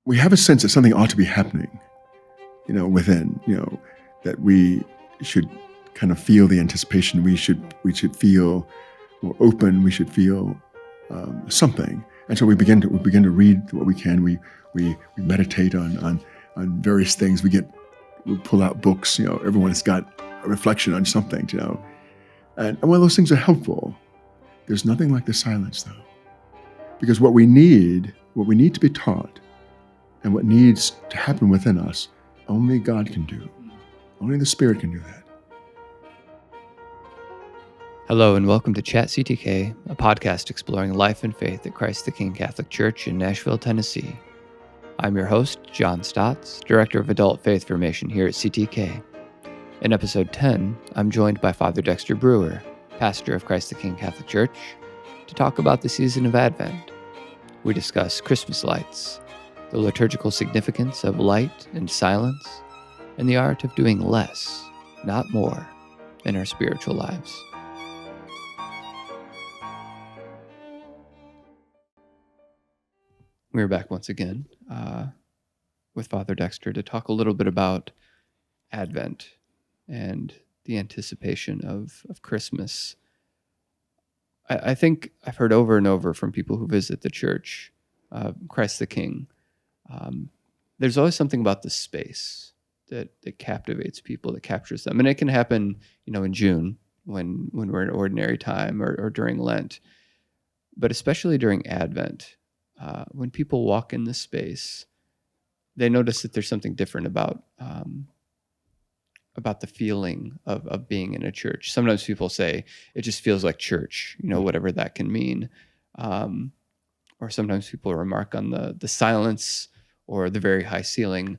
we have a sense that something ought to be happening, within, that we should kind of feel the anticipation. We should feel more open. We should feel something. And so we begin to read what we can. We meditate on various things. We pull out books. Everyone's got a reflection on something. And one of those things are helpful. There's nothing like the silence, though, because what we need to be taught, and what needs to happen within us, only God can do. Only the Spirit can do that. Hello and welcome to Chat CTK, a podcast exploring life and faith at Christ the King Catholic Church in Nashville, Tennessee. I'm your host, John Stotts, Director of Adult Faith Formation here at CTK. In episode 10, I'm joined by Father Dexter Brewer, pastor of Christ the King Catholic Church, to talk about the season of Advent. We discuss Christmas lights, the liturgical significance of light and silence, and the art of doing less, not more, in our spiritual lives. We're back once again with Father Dexter to talk a little bit about Advent and the anticipation of Christmas. I think I've heard over and over from people who visit the church, Christ the King, there's always something about the space that captivates people, that captures them. And it can happen, in June when we're in ordinary time or during Lent, but especially during Advent. When people walk in this space, they notice that there's something different about the feeling of being in a church. Sometimes people say it just feels like church, whatever that can mean. Or sometimes people remark on the silence or the very high ceiling.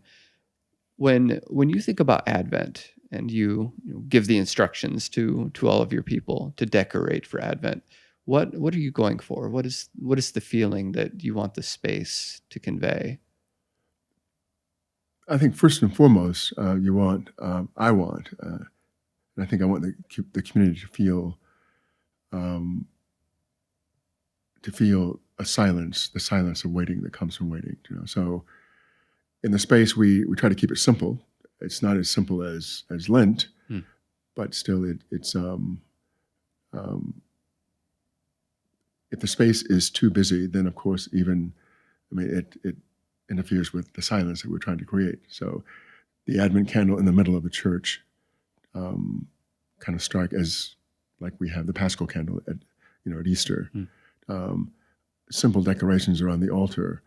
When you think about Advent and you give the instructions to all of your people to decorate for Advent, what are you going for? What is the feeling that you want the space to convey? I think first and foremost, I want, and I think I want the community to feel a silence, the silence of waiting that comes from waiting. So in the space we try to keep it simple. It's not as simple as Lent, but still it's if the space is too busy, then of course it interferes with the silence that we're trying to create. So the Advent candle in the middle of the church kind of strike as like we have the Paschal candle at Easter. Simple decorations around the altar.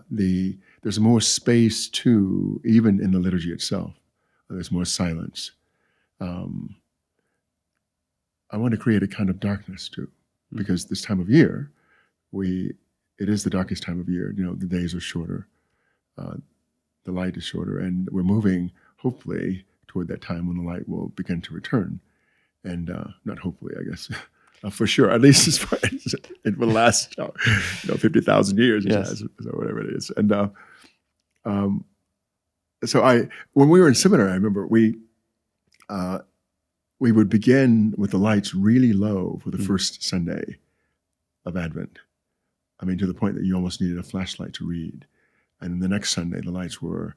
There's more space too, even in the liturgy itself. There's more silence. I want to create a kind of darkness too, because this time of year, it is the darkest time of year. The days are shorter, the light is shorter, and we're moving, hopefully, toward that time when the light will begin to return. And not hopefully, I guess, for sure, at least as far as it will last, 50,000 years, yes. or whatever it is. And so when we were in seminary, I remember we would begin with the lights really low for the first Sunday of Advent. To the point that you almost needed a flashlight to read. And the next Sunday, the lights were,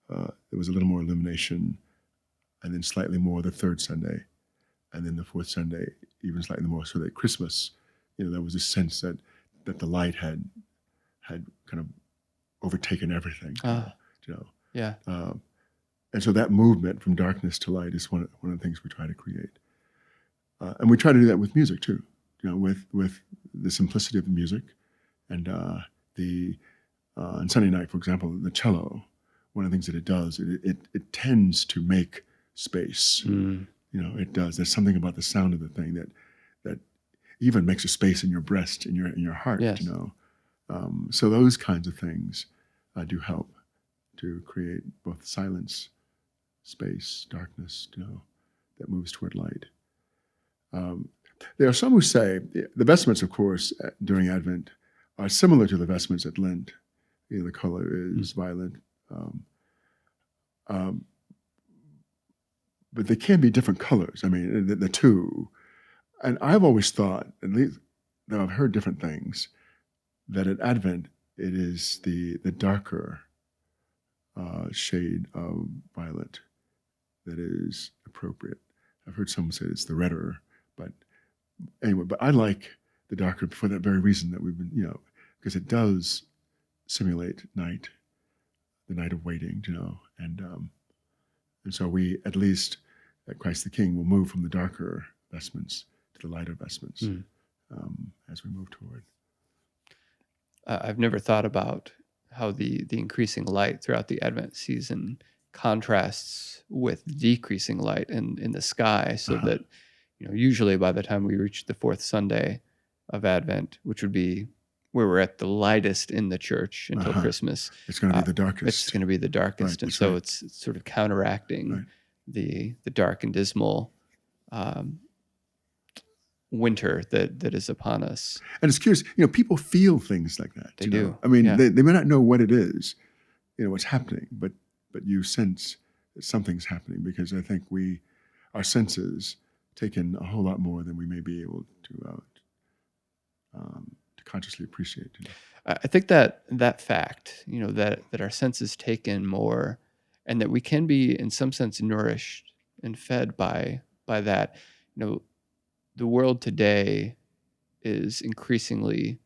there was a little more illumination, and then slightly more the third Sunday. And then the fourth Sunday, even slightly more. So that Christmas, there was a sense that the light had kind of overtaken everything. Yeah. And so that movement from darkness to light is one of the things we try to create. And we try to do that with music too, with the simplicity of the music. And on Sunday night, for example, the cello, one of the things that it does, it tends to make space. It does. There's something about the sound of the thing that even makes a space in your breast, in your heart. Yes. So those kinds of things do help to create both silence, space, darkness, that moves toward light. There are some who say the vestments, of course, during Advent are similar to the vestments at Lent. The color is violet. But they can be different colors. The two. And I've always thought, at least though I've heard different things, that at Advent, it is the darker shade of violet that is appropriate. I've heard someone say it's the redder, but anyway, but I like the darker for that very reason that we've been, because it does simulate night, the night of waiting, and so we, at least at Christ the King, will move from the darker vestments to the lighter vestments as we move toward. I've never thought about how the increasing light throughout the Advent season contrasts with decreasing light in the sky, so that usually by the time we reach the fourth Sunday of Advent, which would be where we're at the lightest in the church until Christmas, it's going to be the darkest. It's going to be the darkest, right, and so it's sort of counteracting the dark and dismal winter that is upon us. And it's curious, people feel things like that. They do. I mean, they may not know what it is, what's happening, but you sense that something's happening, because I think our senses take in a whole lot more than we may be able to consciously appreciate. I think that fact, that our senses take in more, and that we can be in some sense nourished and fed by that. The world today is increasingly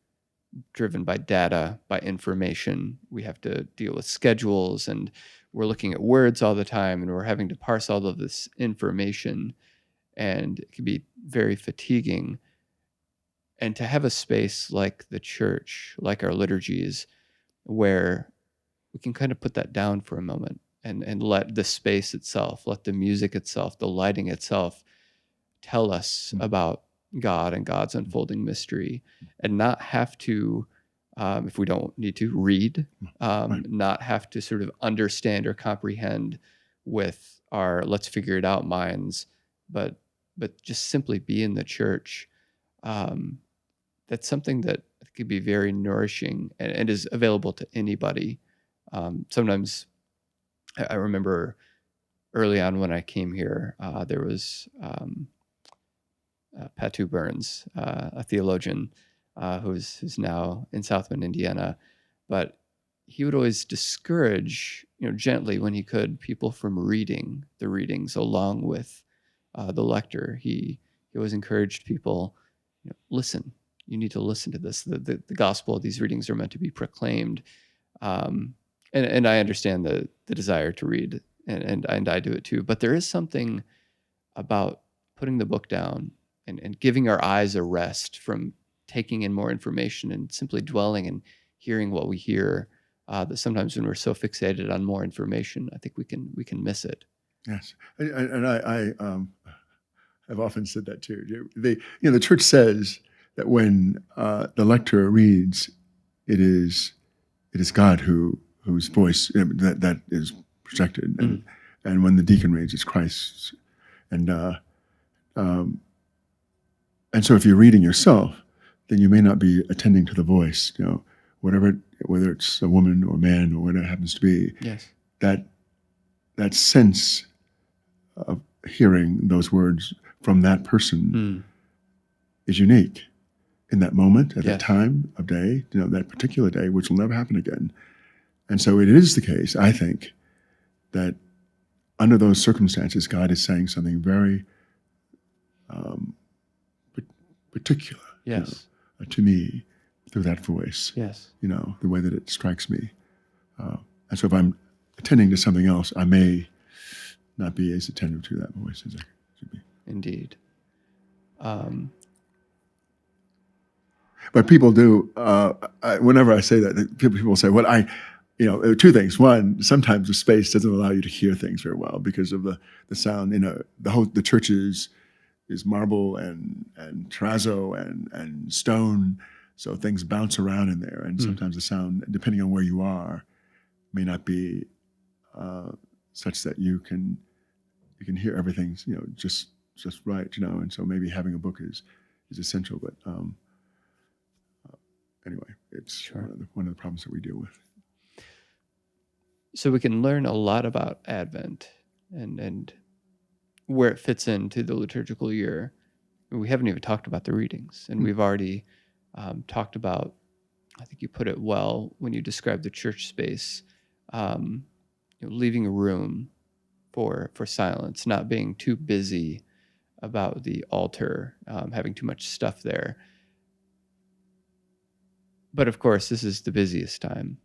driven by data, by information. We have to deal with schedules, and we're looking at words all the time, and we're having to parse all of this information, and it can be very fatiguing. And to have a space like the church, like our liturgies, where we can kind of put that down for a moment and let the space itself, let the music itself, the lighting itself tell us about God and God's unfolding mystery, and not have to, if we don't need to, read, not have to sort of understand or comprehend with our let's figure it out minds, but just simply be in the church. That's something that could be very nourishing and is available to anybody. Sometimes I remember early on when I came here, there was Patu Burns, a theologian who's now in South Bend, Indiana, but he would always discourage, gently when he could, people from reading the readings along with the lector. He always encouraged people, listen. You need to listen to this. The gospel, these readings are meant to be proclaimed, and I understand the desire to read, and I do it too. But there is something about putting the book down and giving our eyes a rest from taking in more information and simply dwelling and hearing what we hear. That sometimes when we're so fixated on more information, I think we can miss it. Yes, and I've often said that too. The church says that when the lector reads, it is God whose voice that is projected, and when the deacon reads, it's Christ's, and so if you're reading yourself, then you may not be attending to the voice, whether it's a woman or a man or whatever it happens to be. Yes, that sense of hearing those words from that person is unique in that moment, at that time of day, that particular day, which will never happen again. And so it is the case, I think, that under those circumstances, God is saying something very particular to me through that voice. Yes. The way that it strikes me. And so if I'm attending to something else, I may not be as attentive to that voice as I should be. Indeed. But people do, whenever I say that, people say, well, two things. One, sometimes the space doesn't allow you to hear things very well because of the sound. The church is marble and terrazzo and stone, so things bounce around in there. And sometimes the sound, depending on where you are, may not be such that you can hear everything, just right, And so maybe having a book is essential, but. Anyway, it's one of the problems that we deal with. So we can learn a lot about Advent and where it fits into the liturgical year. We haven't even talked about the readings, and we've already talked about I think you put it well when you described the church space, leaving a room for silence, not being too busy about the altar, having too much stuff there. But of course, this is the busiest time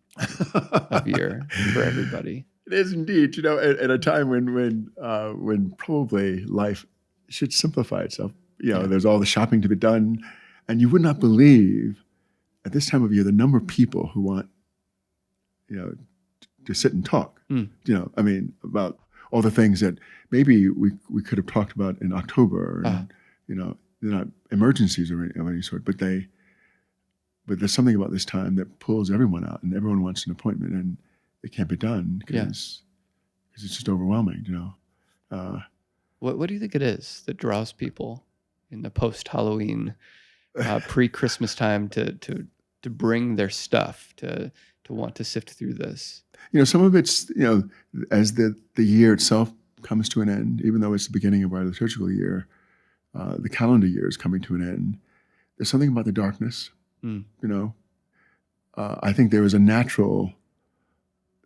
of year for everybody. It is indeed, at a time when probably life should simplify itself. Yeah. There's all the shopping to be done, and you would not believe at this time of year the number of people who want, to sit and talk. About all the things that maybe we could have talked about in October. And, they're not emergencies of any sort, but there's something about this time that pulls everyone out, and everyone wants an appointment, and it can't be done because it's just overwhelming. What do you think it is that draws people in the post-Halloween, pre-Christmas time to bring their stuff, to want to sift through this? Some of it's as the year itself comes to an end, even though it's the beginning of our liturgical year, the calendar year is coming to an end. There's something about the darkness. I think there is a natural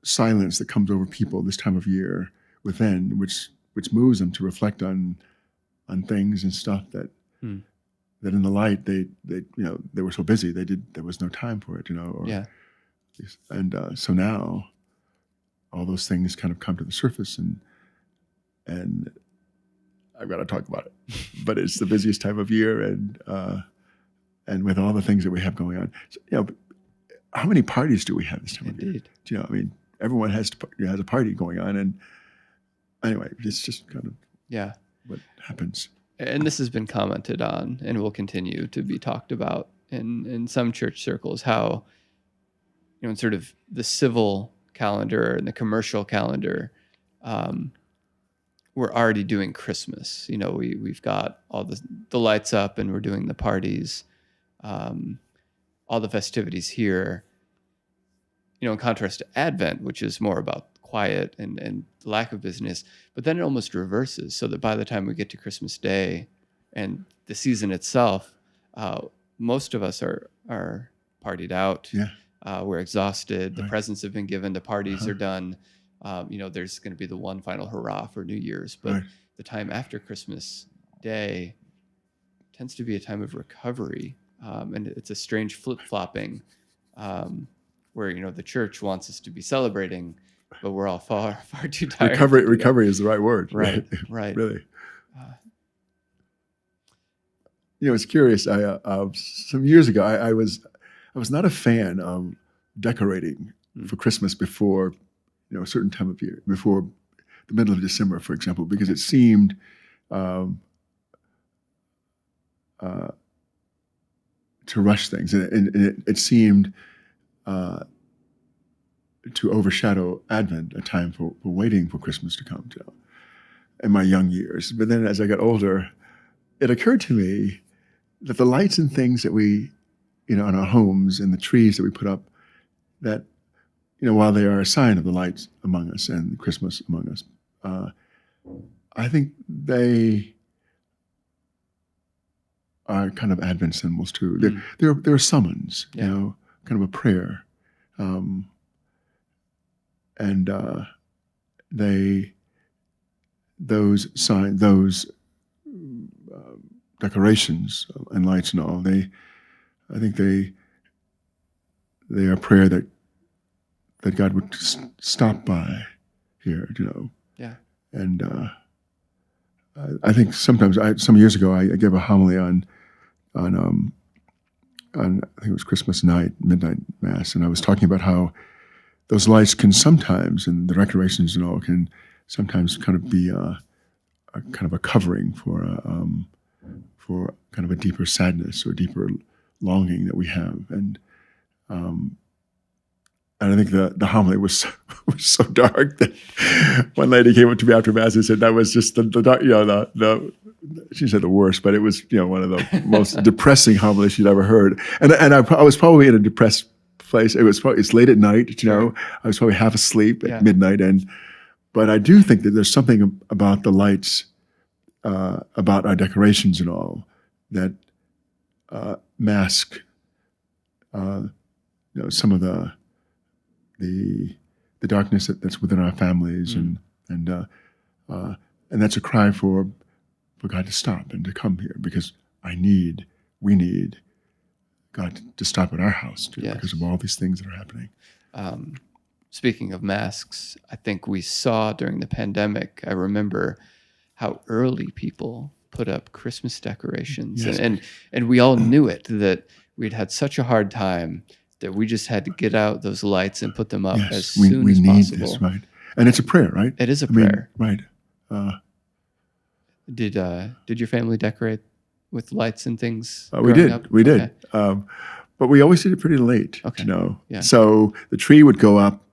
silence that comes over people this time of year within, which moves them to reflect on things and stuff that that in the light they were so busy there was no time for it. And so now all those things kind of come to the surface, and I've got to talk about it. But it's the busiest time of year, and with all the things that we have going on, so, how many parties do we have this time of year? Everyone has a party going on, and anyway, it's just kind of what happens. And this has been commented on, and will continue to be talked about in some church circles. How in sort of the civil calendar and the commercial calendar, we're already doing Christmas. We've got all the lights up, and we're doing the parties. All the festivities here, in contrast to Advent, which is more about quiet and lack of business, but then it almost reverses, so that by the time we get to Christmas Day and the season itself, most of us are partied out. We're exhausted. The presents have been given. The parties are done. There's going to be the one final hurrah for New Year's, but the time after Christmas Day tends to be a time of recovery. And it's a strange flip-flopping where, the church wants us to be celebrating, but we're all far too tired. Recovery is the right word. Right. Really. It's curious. Some years ago, I was not a fan of decorating for Christmas before, a certain time of year, before the middle of December, for example, because it seemed to rush things, and it seemed to overshadow Advent, a time for waiting for Christmas to come, in my young years. But then as I got older, it occurred to me that the lights and things that we, in our homes, and the trees that we put up, that, while they are a sign of the lights among us and Christmas among us, I think they are kind of Advent symbols too. They're a summons, kind of a prayer, and those signs, those decorations and lights and all, I think they are a prayer that God would stop by here, and I think sometimes some years ago I gave a homily on I think it was Christmas night, midnight mass, and I was talking about how those lights can sometimes, and the decorations and all, can sometimes kind of be a kind of a covering for kind of a deeper sadness or deeper longing that we have, and I think the homily was so dark that one lady came up to me after mass and said that was just the she said the worst, but it was one of the most depressing homilies she'd ever heard. And I was probably in a depressed place. It's late at night, I was probably half asleep at midnight, but I do think that there's something about the lights, about our decorations and all, that mask some of the darkness that's within our families, and that's a cry for God to stop and to come here, because we need God to stop at our house too, because of all these things that are happening. Speaking of masks, I think we saw during the pandemic, I remember how early people put up Christmas decorations. Yes. And we all knew it, that we'd had such a hard time that we just had to get out those lights and put them up as soon as possible. This, right? And it's a prayer, right? It is a prayer. Right. Did your family decorate with lights and things? We did. We did. But we always did it pretty late, Yeah. So the tree would go up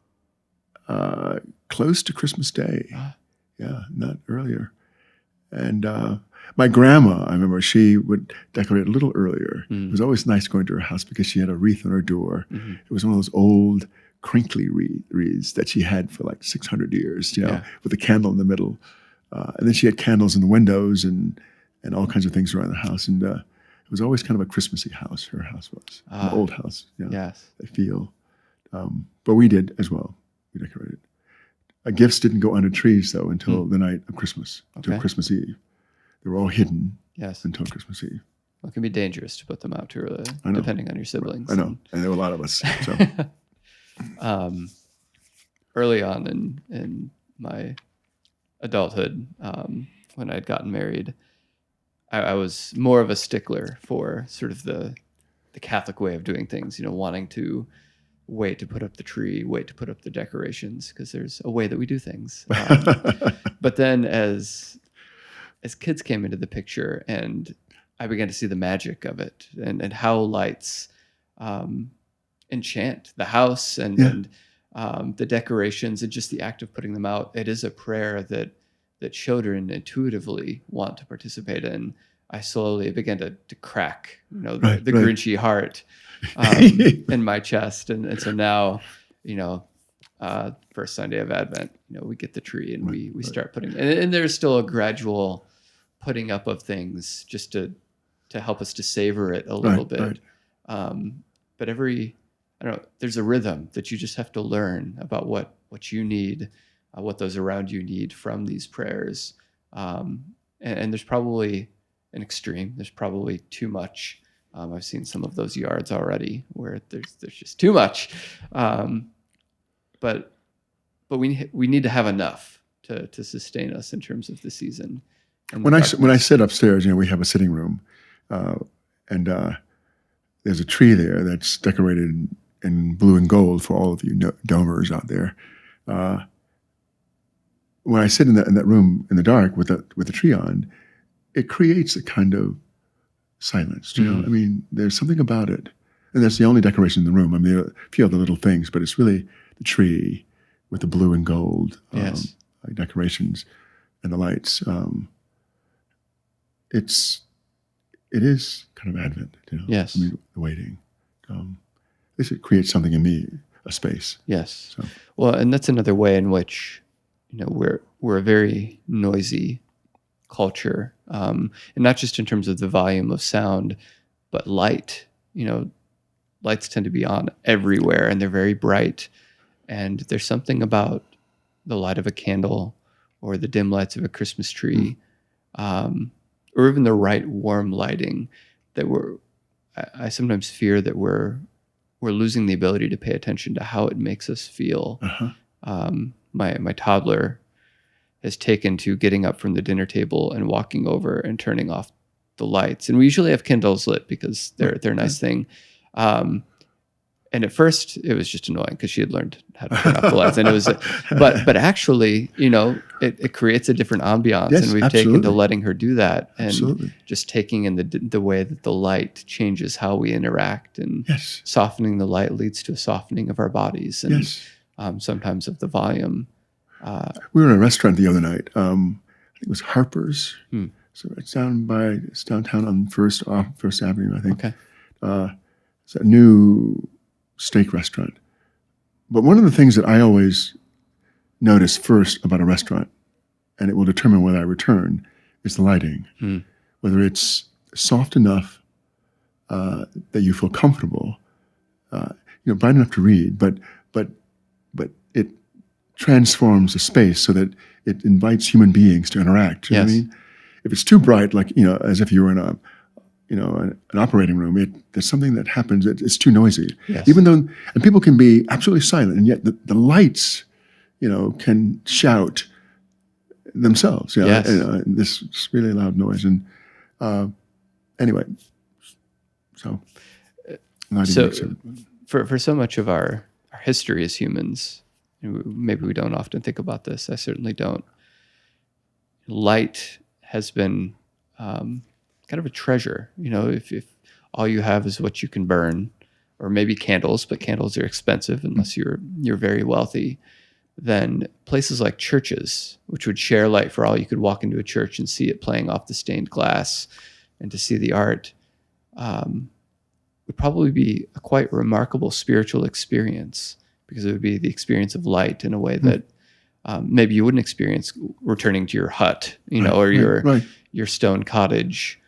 close to Christmas Day. Yeah, not earlier. And my grandma, I remember, she would decorate a little earlier. It was always nice going to her house because she had a wreath on her door. It was one of those old, crinkly wreaths that she had for like 600 years, with a candle in the middle. And then she had candles in the windows and all kinds of things around the house. And it was always kind of a Christmassy house. Her house was an old house. Yes, I feel. But we did as well. We decorated. Gifts didn't go under trees though until the night of Christmas, until Christmas Eve. They were all hidden. Yes, until Christmas Eve. Well, it can be dangerous to put them out too early, depending on your siblings. I know, and there were a lot of us. So. Early on in my adulthood, when I had gotten married, I was more of a stickler for sort of the Catholic way of doing things, wanting to wait to put up the tree, wait to put up the decorations, because there's a way that we do things. But then as kids came into the picture and I began to see the magic of it and how lights enchant the house and the decorations and just the act of putting them out, it is a prayer that children intuitively want to participate in. I slowly began to crack, the Grinchy heart in my chest. And so now, first Sunday of Advent, we get the tree and we start putting, and there's still a gradual putting up of things just to help us to savor it a little bit. But there's a rhythm that you just have to learn about what you need, what those around you need from these prayers. And there's probably an extreme. There's probably too much. I've seen some of those yards already where there's just too much. But we need to have enough to sustain us in terms of the season. When I sit upstairs, we have a sitting room, and there's a tree there that's decorated in blue and gold for all of you domers out there. When I sit in that room in the dark with the tree on, it creates a kind of silence. There's something about it, and that's the only decoration in the room. There are a few other little things, but it's really the tree with the blue and gold decorations and the lights. It is kind of Advent. Yes, the waiting. This creates something in me, a space. Yes. So. Well, and that's another way in which we're a very noisy culture, and not just in terms of the volume of sound, but light. Lights tend to be on everywhere, and they're very bright. And there's something about the light of a candle, or the dim lights of a Christmas tree, or even the right warm lighting that I sometimes fear that we're losing the ability to pay attention to how it makes us feel. My toddler has taken to getting up from the dinner table and walking over and turning off the lights. And we usually have candles lit because they're a nice thing. And at first it was just annoying because she had learned how to turn off the lights, and it was, but actually, it creates a different ambiance, and we've taken to letting her do that, and just taking in the way that the light changes how we interact, and softening the light leads to a softening of our bodies, and sometimes of the volume. We were in a restaurant the other night. I think it was Harper's. So it's downtown on First Avenue, I think. Okay. It's a new steak restaurant. But one of the things that I always notice first about a restaurant, and it will determine whether I return, is the lighting. Whether it's soft enough that you feel comfortable. bright enough to read, but it transforms the space so that it invites human beings to interact. You know what I mean? If it's too bright, like as if you were in an operating room, there's something that happens. It's too noisy. Yes. Even though, and people can be absolutely silent, and yet the lights, can shout themselves. Yes. This really loud noise. And anyway, so for so much of our history as humans, maybe we don't often think about this. I certainly don't. Light has been kind of a treasure. If all you have is what you can burn, or maybe candles, but candles are expensive unless you're very wealthy, then places like churches, which would share light for all, you could walk into a church and see it playing off the stained glass and to see the art, would probably be a quite remarkable spiritual experience, because it would be the experience of light in a way that maybe you wouldn't experience returning to your hut, or your stone cottage.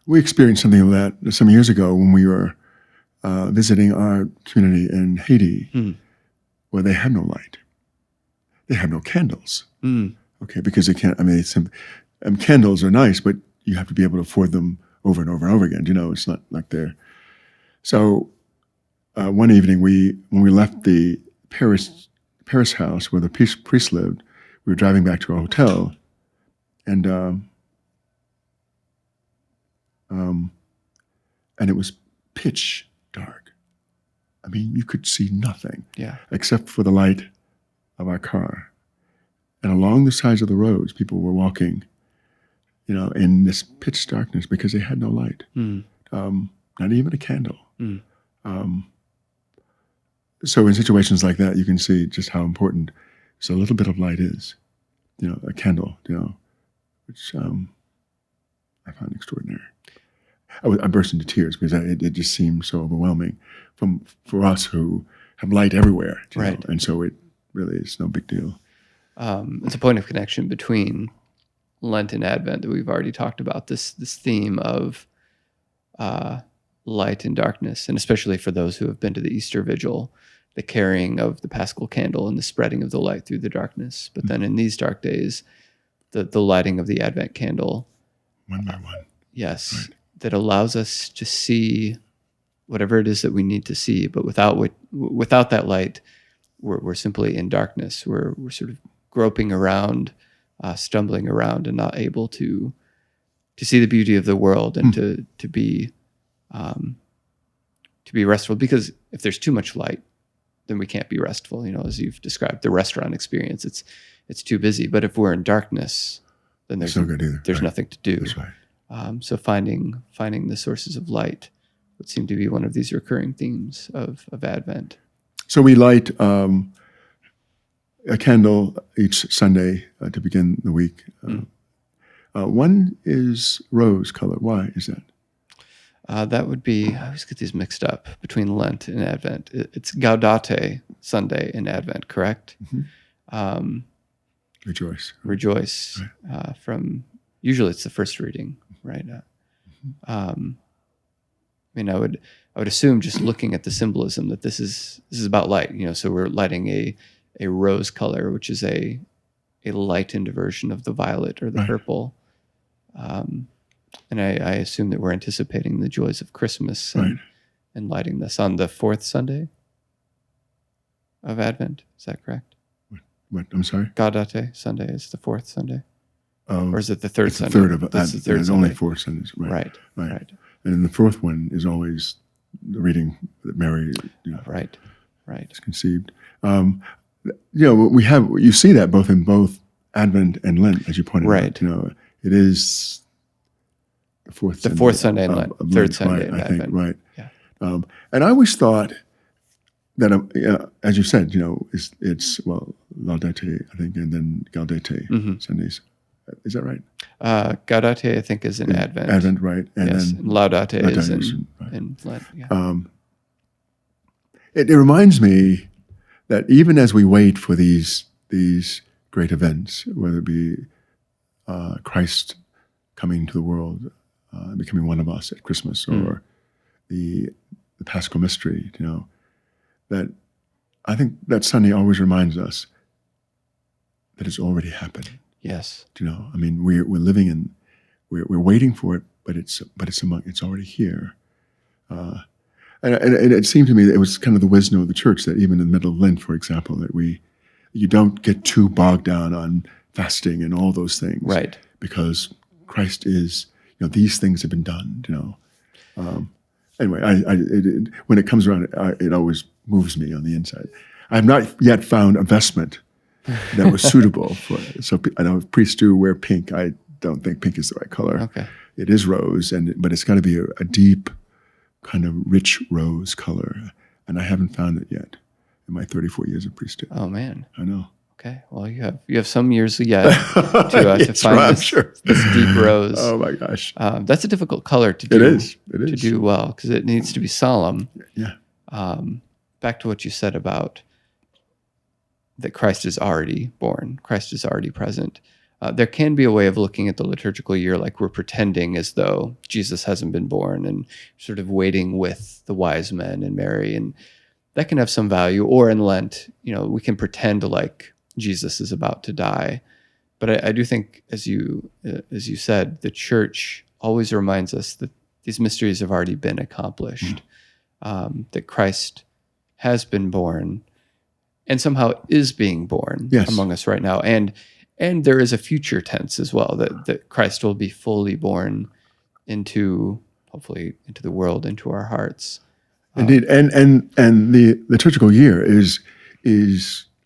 We experienced something of that some years ago when we were visiting our community in Haiti, where they had no light. They had no candles. Okay, because they can't. I mean, candles are nice, but you have to be able to afford them over and over and over again. It's not like they're. So one evening, when we left the Paris house where the priest lived, we were driving back to our hotel, and it was pitch dark. I mean, you could see nothing except for the light of our car. And along the sides of the roads, people were walking, in this pitch darkness because they had no light, not even a candle. So in situations like that, you can see just how important a little bit of light is, a candle, which I find extraordinary. I burst into tears because it just seemed so overwhelming for us who have light everywhere. Right. And so it really is no big deal. It's a point of connection between Lent and Advent that we've already talked about, this theme of light and darkness, and especially for those who have been to the Easter Vigil, the carrying of the Paschal candle and the spreading of the light through the darkness. But then in these dark days, the lighting of the Advent candle. One by one. Yes. Right. That allows us to see whatever it is that we need to see. But without that light, we're simply in darkness. We're sort of groping around, stumbling around, and not able to see the beauty of the world and to be restful. Because if there's too much light, then we can't be restful. As you've described the restaurant experience, it's too busy. But if we're in darkness, then there's nothing to do. That's right. So finding the sources of light would seem to be one of these recurring themes of Advent. So we light a candle each Sunday to begin the week. One is rose color. Why is that? That would be, I always get these mixed up between Lent and Advent. It's Gaudete Sunday in Advent, correct? Mm-hmm. Rejoice. Rejoice. Right. From usually it's the first reading, right? I would assume, just looking at the symbolism, that this is about light. So we're lighting a rose color, which is a lightened version of the violet or the purple. And I assume that we're anticipating the joys of Christmas and lighting this on the fourth Sunday of Advent. Is that correct? What? I'm sorry? Gaudete Sunday is the fourth Sunday. Or is it the third Sunday? Third of it. There's only 4 Sundays. Right. And then the fourth one is always the reading that Mary is conceived. You see that in both Advent and Lent, as you pointed out. It is the fourth Sunday in Lent, third Sunday in I Advent. think, right. Yeah. And I always thought that, as you said, it's Laudate, I think, and then Gaudete Sundays. Is that right? Gaudete, I think, is in Advent. Advent, right. And then Laudate is in Lent. Yeah. It reminds me that even as we wait for these great events, whether it be Christ coming to the world, becoming one of us at Christmas, or the Paschal mystery, that I think that Sunday always reminds us that it's already happened. Yes. You know, I mean, we're living in, we're waiting for it, but it's already here. And it seemed to me that it was kind of the wisdom of the church that even in the middle of Lent, for example, that you don't get too bogged down on fasting and all those things, right? Because Christ is, these things have been done. Anyway, when it comes around, it always moves me on the inside. I have not yet found a vestment that was suitable for it. So I know priests do wear pink. I don't think pink is the right color. Okay. It is rose, but it's got to be a deep, kind of rich rose color, and I haven't found it yet in my 34 years of priesthood. Oh man, I know. Okay, well you have some years yet to find this deep rose. Oh my gosh, that's a difficult color to do. It is to do well because it needs to be solemn. Yeah. Back to what you said about that Christ is already born, Christ is already present. There can be a way of looking at the liturgical year like we're pretending as though Jesus hasn't been born and sort of waiting with the wise men and Mary, and that can have some value. Or in Lent, we can pretend like Jesus is about to die. But I do think, as you said, the church always reminds us that these mysteries have already been accomplished, that Christ has been born and somehow is being born among us right now. And there is a future tense as well, that Christ will be fully born hopefully into the world, into our hearts. Indeed. And the liturgical year is,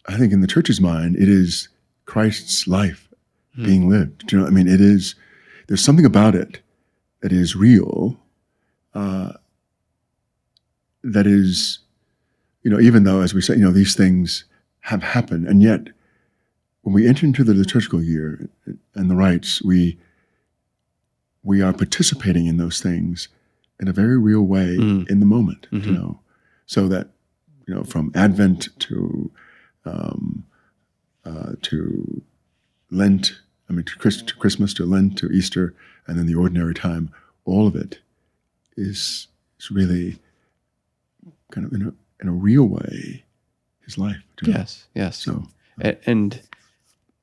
I think in the church's mind, it is Christ's life being lived. I mean, there's something about it that is real, that is, even though, as we say, these things have happened, and yet when we enter into the liturgical year and the rites, we are participating in those things in a very real way in the moment, so that, from Advent to Lent, to Christmas, to Lent, to Easter, and then the ordinary time, all of it is really kind of in a real way his life. Yes. So, and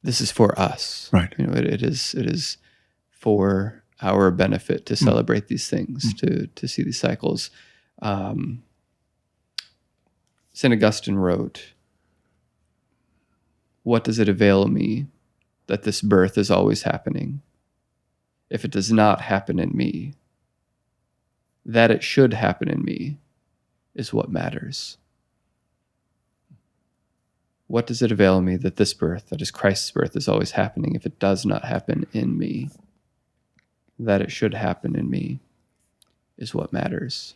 this is for us, right? It is for our benefit to celebrate these things, to see these cycles. St. Augustine wrote, "What does it avail me that this birth is always happening, if it does not happen in me? That it should happen in me is what matters." What does it avail me that this birth, that is Christ's birth, is always happening, if it does not happen in me? That it should happen in me is what matters.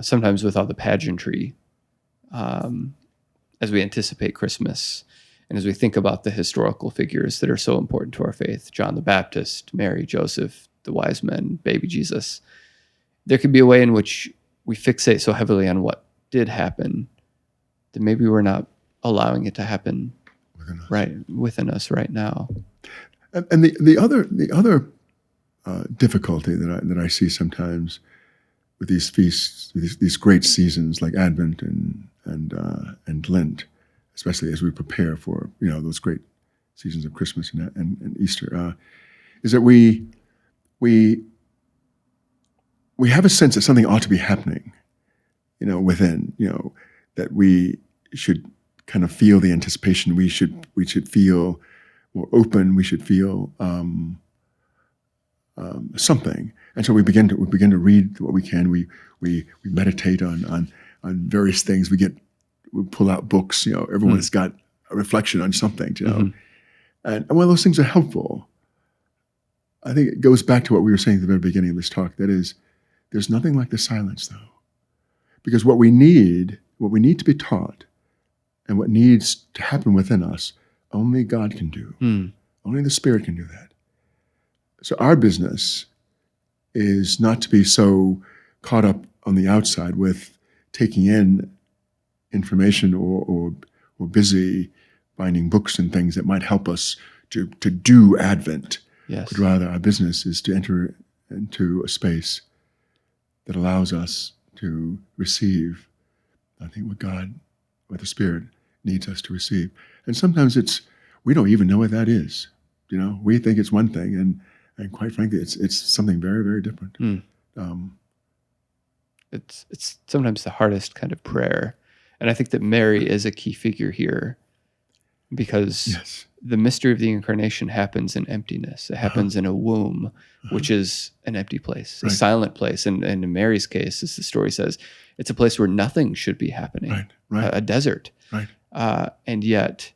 Sometimes with all the pageantry, as we anticipate Christmas, and as we think about the historical figures that are so important to our faith, John the Baptist, Mary, Joseph, the wise men, baby Jesus, there could be a way in which we fixate so heavily on what did happen that maybe we're not allowing it to happen within us right now. And the other difficulty that I see sometimes with these feasts, these great seasons like Advent and Lent, especially as we prepare for those great seasons of Christmas and Easter, is that we have a sense that something ought to be happening, within, that we should kind of feel the anticipation. We should feel more open. We should feel something, and so we begin to read what we can. We meditate on various things. We pull out books. Everyone's got a reflection on something. And while those things are helpful, I think it goes back to what we were saying at the very beginning of this talk. That is, there's nothing like the silence, though, because what we need to be taught, and what needs to happen within us, only God can do. Only the Spirit can do that. So our business is not to be so caught up on the outside with taking in information or busy finding books and things that might help us to do Advent. Yes. But rather our business is to enter into a space that allows us to receive I think what the Spirit needs us to receive. And sometimes we don't even know what that is. We think it's one thing, and quite frankly, it's something very, very different. Um, It's sometimes the hardest kind of prayer. And I think that Mary is a key figure here because yes. the mystery of the incarnation happens in emptiness. It happens in a womb, which is an empty place, a Right. silent place. And in Mary's case, as the story says, it's a place where nothing should be happening, Right. a desert. Right. And yet,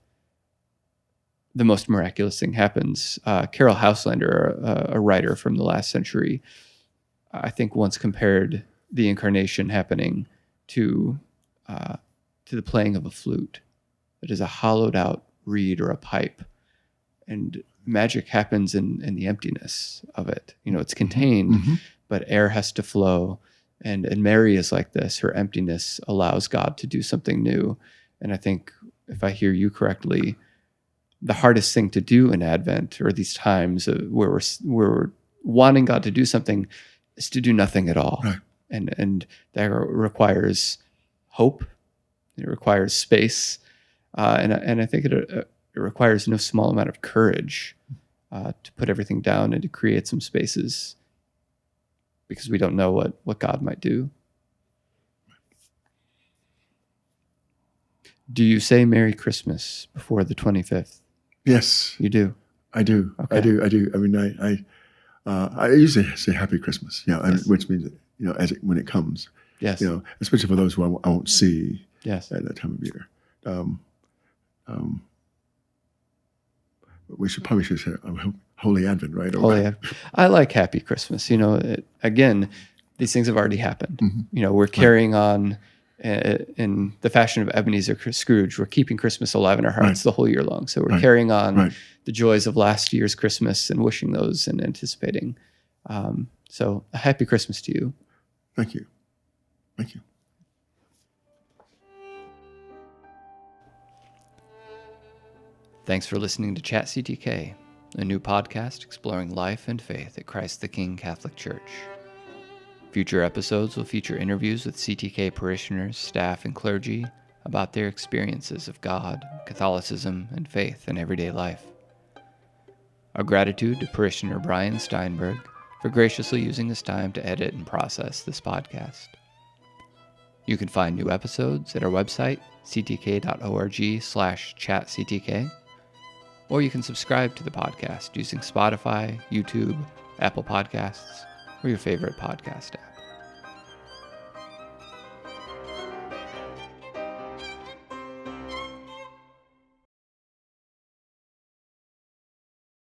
the most miraculous thing happens. Carol Houselander, a writer from the last century, I think once compared the incarnation happening to the playing of a flute. It is a hollowed out reed or a pipe, and magic happens in the emptiness of it. It's contained, but air has to flow, and Mary is like this. Her emptiness allows God to do something new. And I think, if I hear you correctly, the hardest thing to do in Advent, or these times where we're wanting God to do something, is to do nothing at all. Right. And that requires hope. It requires space. And I think it requires no small amount of courage to put everything down and to create some spaces, because we don't know what God might do. Do you say Merry Christmas before the 25th? Yes. You do? I do. Okay. I do. I mean, I usually say Happy Christmas, Yes. which means, when it comes, Yes. especially for those who I won't see Yes. at that time of year. We should say Holy Advent, right? Holy Advent. I like Happy Christmas. Again, these things have already happened. We're carrying on in the fashion of Ebenezer Scrooge. We're keeping Christmas alive in our hearts the whole year long. So we're carrying on the joys of last year's Christmas and wishing those and anticipating. So a happy Christmas to you. Thank you. Thank you. Thanks for listening to Chat CTK, a new podcast exploring life and faith at Christ the King Catholic Church. Future episodes will feature interviews with CTK parishioners, staff, and clergy about their experiences of God, Catholicism, and faith in everyday life. Our gratitude to parishioner Brian Steinberg for graciously using his time to edit and process this podcast. You can find new episodes at our website, ctk.org/chatctk, or you can subscribe to the podcast using Spotify, YouTube, Apple Podcasts, or your favorite podcast app.